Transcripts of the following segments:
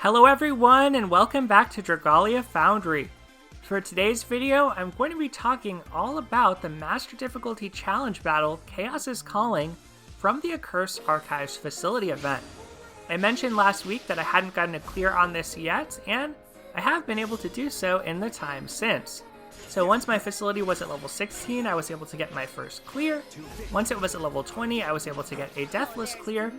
Hello everyone and welcome back to Dragalia Foundry. For today's video, I'm going to be talking all about the Master Difficulty Challenge Battle Chaos is Calling from the Accursed Archives Facility event. I mentioned last week that I hadn't gotten a clear on this yet, and I have been able to do so in the time since. So once my facility was at level 16, I was able to get my first clear. Once it was at level 20, I was able to get a deathless clear.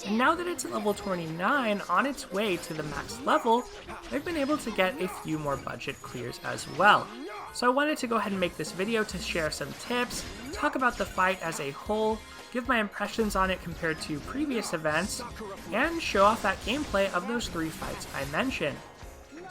And now that it's at level 29, on its way to the max level, I've been able to get a few more budget clears as well. So I wanted to go ahead and make this video to share some tips, talk about the fight as a whole, give my impressions on it compared to previous events, and show off that gameplay of those 3 fights I mentioned.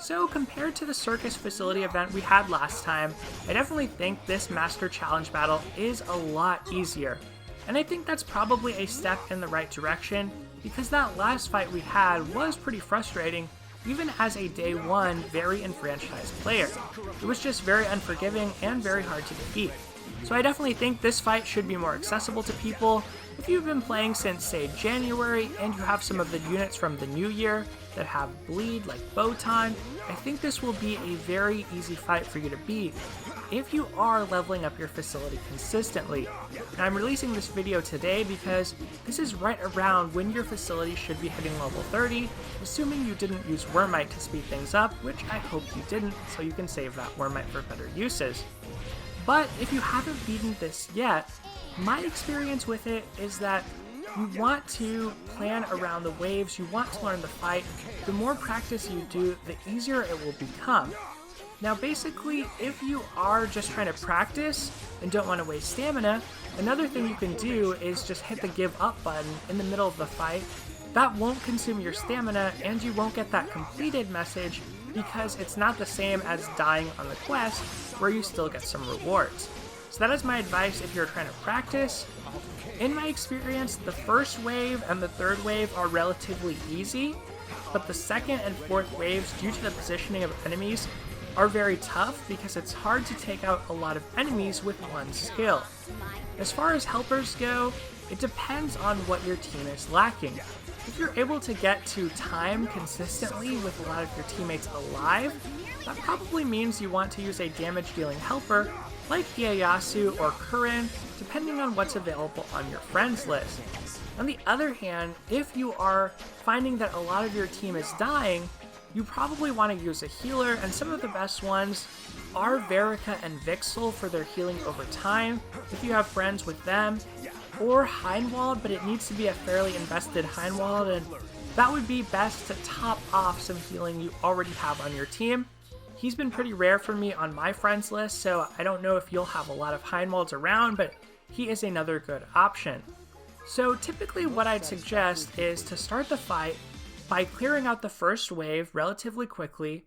So compared to the Circus Facility event we had last time, I definitely think this Master Challenge Battle is a lot easier. And I think that's probably a step in the right direction, because that last fight we had was pretty frustrating, even as a day 1 very enfranchised player. It was just very unforgiving and very hard to defeat. So I definitely think this fight should be more accessible to people. If you've been playing since, say, January, and you have some of the units from the new year that have bleed, like Botan, I think this will be a very easy fight for you to beat if you are leveling up your facility consistently. And I'm releasing this video today because this is right around when your facility should be hitting level 30, assuming you didn't use Wormite to speed things up, which I hope you didn't, so you can save that Wormite for better uses. But if you haven't beaten this yet, my experience with it is that you want to plan around the waves, you want to learn the fight. The more practice you do, the easier it will become. Now basically, if you are just trying to practice and don't want to waste stamina, another thing you can do is just hit the give up button in the middle of the fight. That won't consume your stamina and you won't get that completed message because it's not the same as dying on the quest where you still get some rewards. So that is my advice if you're trying to practice. In my experience, the first wave and the third wave are relatively easy, but the second and fourth waves, due to the positioning of enemies, are very tough because it's hard to take out a lot of enemies with one skill. As far as helpers go, it depends on what your team is lacking. If you're able to get to time consistently with a lot of your teammates alive, that probably means you want to use a damage-dealing helper like Ieyasu or Kurin, depending on what's available on your friends list. On the other hand, if you are finding that a lot of your team is dying, you probably want to use a healer, and some of the best ones are Verica and Vixel for their healing over time, if you have friends with them, or Heinwald, but it needs to be a fairly invested Heinwald, and that would be best to top off some healing you already have on your team. He's been pretty rare for me on my friends list, so I don't know if you'll have a lot of Heinwalds around, but he is another good option. So typically what I'd suggest is to start the fight by clearing out the first wave relatively quickly,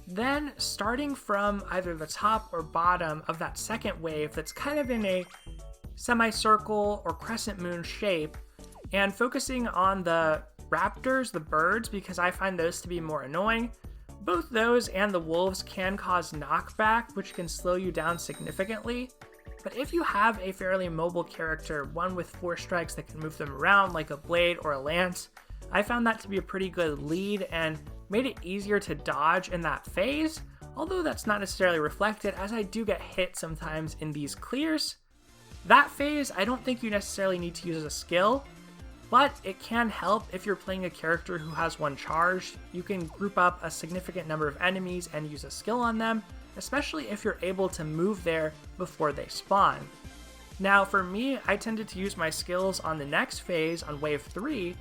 then starting from either the top or bottom of that second wave that's kind of in a semicircle or crescent moon shape, and focusing on the raptors, the birds, because I find those to be more annoying. Both those and the wolves can cause knockback, which can slow you down significantly. But if you have a fairly mobile character, one with 4 strikes that can move them around like a blade or a lance, I found that to be a pretty good lead and made it easier to dodge in that phase, although that's not necessarily reflected as I do get hit sometimes in these clears. That phase, I don't think you necessarily need to use a skill, but it can help if you're playing a character who has 1 charged. You can group up a significant number of enemies and use a skill on them, especially if you're able to move there before they spawn. Now for me, I tended to use my skills on the next phase on wave 3,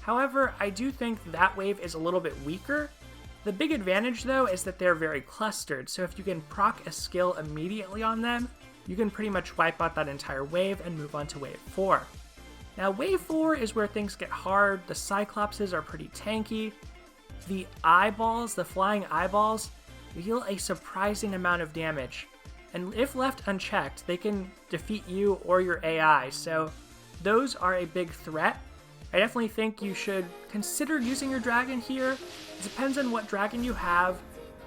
however, I do think that wave is a little bit weaker. The big advantage though is that they're very clustered, so if you can proc a skill immediately on them, you can pretty much wipe out that entire wave and move on to wave 4. Now wave 4 is where things get hard. The Cyclopses are pretty tanky. The eyeballs, the flying eyeballs, deal a surprising amount of damage. And if left unchecked, they can defeat you or your AI, so those are a big threat. I definitely think you should consider using your dragon here. It depends on what dragon you have.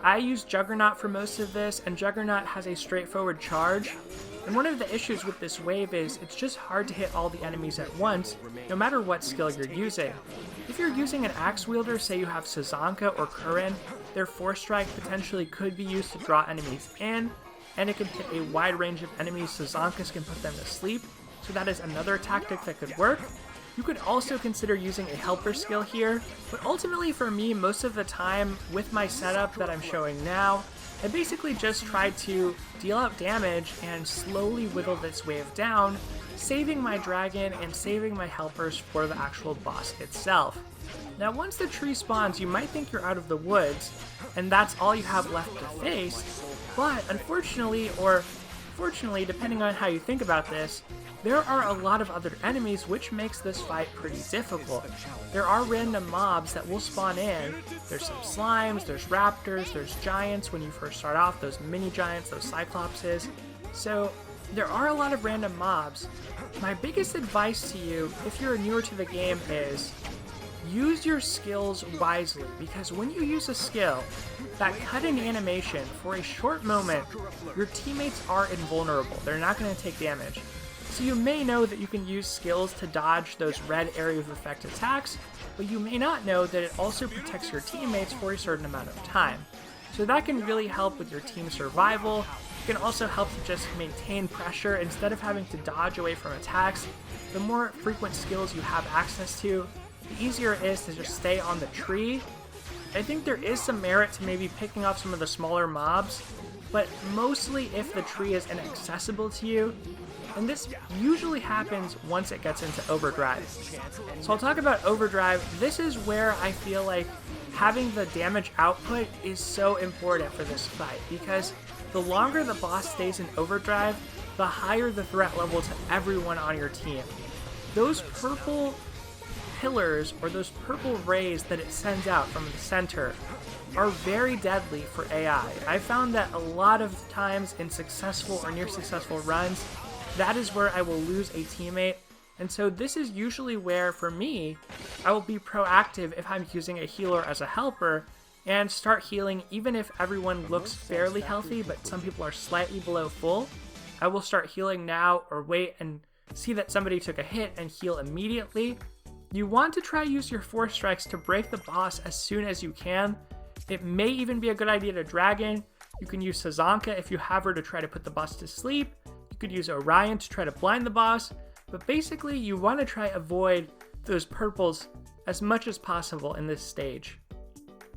I use Juggernaut for most of this, and Juggernaut has a straightforward charge. And one of the issues with this wave is it's just hard to hit all the enemies at once, no matter what skill you're using. If you're using an axe wielder, say you have Sazanka or Kurin, their Force Strike potentially could be used to draw enemies in, and it can hit a wide range of enemies. Sazankas can put them to sleep, so that is another tactic that could work. You could also consider using a helper skill here, but ultimately for me, most of the time with my setup that I'm showing now, I basically just tried to deal out damage and slowly whittle this wave down, saving my dragon and saving my helpers for the actual boss itself. Now once the tree spawns, you might think you're out of the woods, and that's all you have left to face, but unfortunately, or fortunately, depending on how you think about this, there are a lot of other enemies, which makes this fight pretty difficult. There are random mobs that will spawn in. There's some slimes, there's raptors, there's giants when you first start off, those mini giants, those cyclopses. So there are a lot of random mobs. My biggest advice to you, if you're newer to the game, is use your skills wisely, because when you use a skill, that cutting animation, for a short moment, your teammates are invulnerable. They're not going to take damage. So you may know that you can use skills to dodge those red area of effect attacks, but you may not know that it also protects your teammates for a certain amount of time. So that can really help with your team survival. It can also help to just maintain pressure instead of having to dodge away from attacks. The more frequent skills you have access to, the easier it is to just stay on the tree. I think there is some merit to maybe picking off some of the smaller mobs, but mostly if the tree is inaccessible to you, and this usually happens once it gets into Overdrive. So I'll talk about Overdrive. This is where I feel like having the damage output is so important for this fight, because the longer the boss stays in Overdrive, the higher the threat level to everyone on your team. Those purple pillars, or those purple rays that it sends out from the center, are very deadly for AI. I found that a lot of times in successful or near successful runs, that is where I will lose a teammate, and so this is usually where, for me, I will be proactive if I'm using a healer as a helper, and start healing even if everyone looks fairly healthy, but some people are slightly below full. I will start healing now, or wait and see that somebody took a hit and heal immediately. You want to try use your Force Strikes to break the boss as soon as you can. It may even be a good idea to Dragon. You can use Sazanka if you have her to try to put the boss to sleep. You could use Orion to try to blind the boss, but basically you want to try avoid those purples as much as possible in this stage.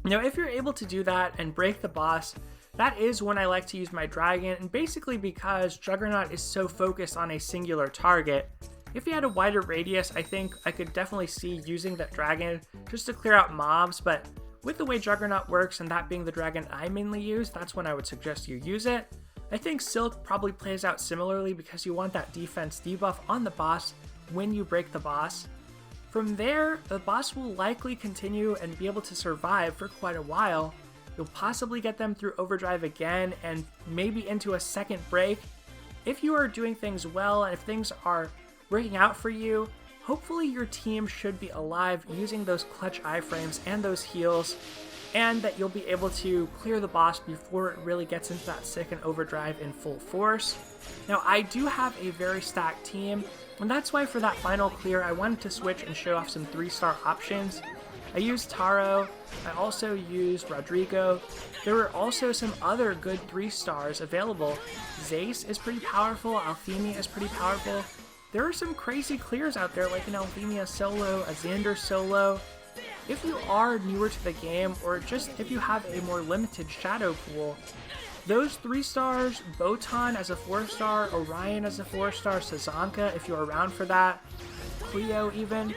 Now if you're able to do that and break the boss, that is when I like to use my Dragon, and basically because Juggernaut is so focused on a singular target, if he had a wider radius, I think I could definitely see using that Dragon just to clear out mobs, but with the way Juggernaut works and that being the dragon I mainly use, that's when I would suggest you use it. I think Silk probably plays out similarly because you want that defense debuff on the boss when you break the boss. From there, the boss will likely continue and be able to survive for quite a while. You'll possibly get them through Overdrive again and maybe into a second break. If you are doing things well and if things are working out for you, hopefully your team should be alive using those clutch iframes and those heals, and that you'll be able to clear the boss before it really gets into that second Overdrive in full force. Now I do have a very stacked team, and that's why for that final clear I wanted to switch and show off some 3-star options. I used Taro, I also used Rodrigo. There were also some other good 3-stars available. Zace is pretty powerful, Althemia is pretty powerful. There are some crazy clears out there like an Althemia solo, a Xander solo. If you are newer to the game, or just if you have a more limited shadow pool, those 3-stars, Botan as a 4-star, Orion as a 4-star, Sazanka if you're around for that, Cleo even,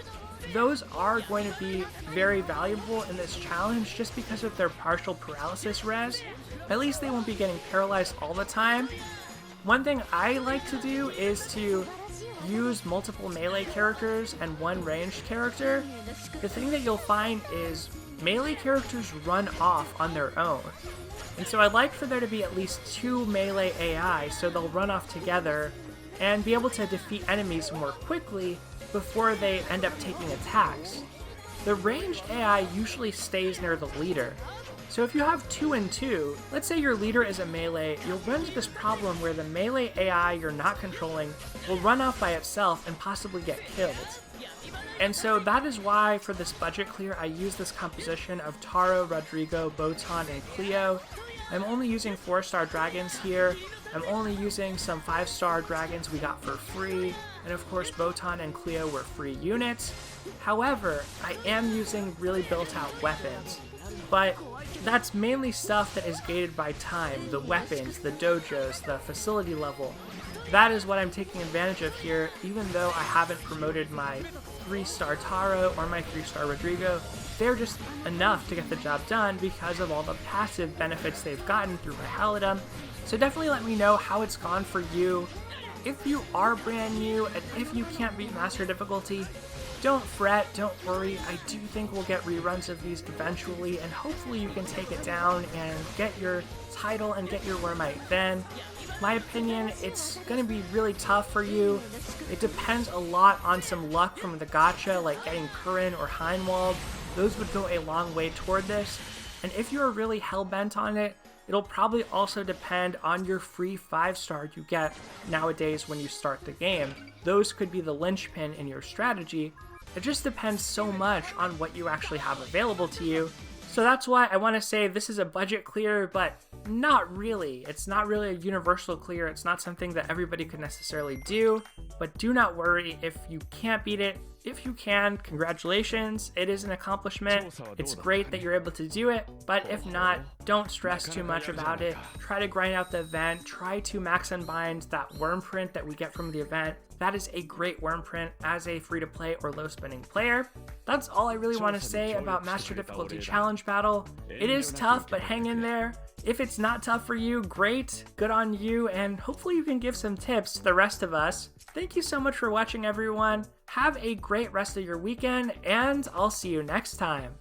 those are going to be very valuable in this challenge just because of their partial paralysis res. At least they won't be getting paralyzed all the time. One thing I like to do is to use multiple melee characters and one ranged character. The thing that you'll find is melee characters run off on their own. And so I'd like for there to be at least 2 melee AI so they'll run off together and be able to defeat enemies more quickly before they end up taking attacks. The ranged AI usually stays near the leader. So if you have 2 and 2, let's say your leader is a melee, you'll run into this problem where the melee AI you're not controlling will run off by itself and possibly get killed. And so that is why for this budget clear I use this composition of Taro, Rodrigo, Botan, and Cleo. I'm only using 4-star dragons here. I'm only using some 5-star dragons we got for free, and of course Botan and Cleo were free units. However, I am using really built out weapons, but that's mainly stuff that is gated by time, the weapons, the dojos, the facility level. That is what I'm taking advantage of here, even though I haven't promoted my 3-star Taro or my 3-star Rodrigo. They're just enough to get the job done because of all the passive benefits they've gotten through my Halidom. So definitely let me know how it's gone for you. If you are brand new and if you can't beat Master Difficulty, don't fret, don't worry. I do think we'll get reruns of these eventually, and hopefully you can take it down and get your title and get your Wormite then. My opinion, it's going to be really tough for you. It depends a lot on some luck from the gacha, like getting Curran or Heinwald. Those would go a long way toward this. And if you're really hell-bent on it, it'll probably also depend on your free 5-star you get nowadays when you start the game. Those could be the linchpin in your strategy. It just depends so much on what you actually have available to you. So that's why I want to say this is a budget clear, but not really. It's not really a universal clear. It's not something that everybody could necessarily do, but do not worry if you can't beat it. If you can, congratulations, it is an accomplishment. It's great that you're able to do it, but if not, don't stress too much about it. Try to grind out the event, try to max unbind that worm print that we get from the event. That is a great worm print as a free-to-play or low-spending player. That's all I really want to say about Master Difficulty Challenge Battle. It is tough, but hang in there. If it's not tough for you, great, good on you, and hopefully you can give some tips to the rest of us. Thank you so much for watching, everyone. Have a great rest of your weekend, and I'll see you next time.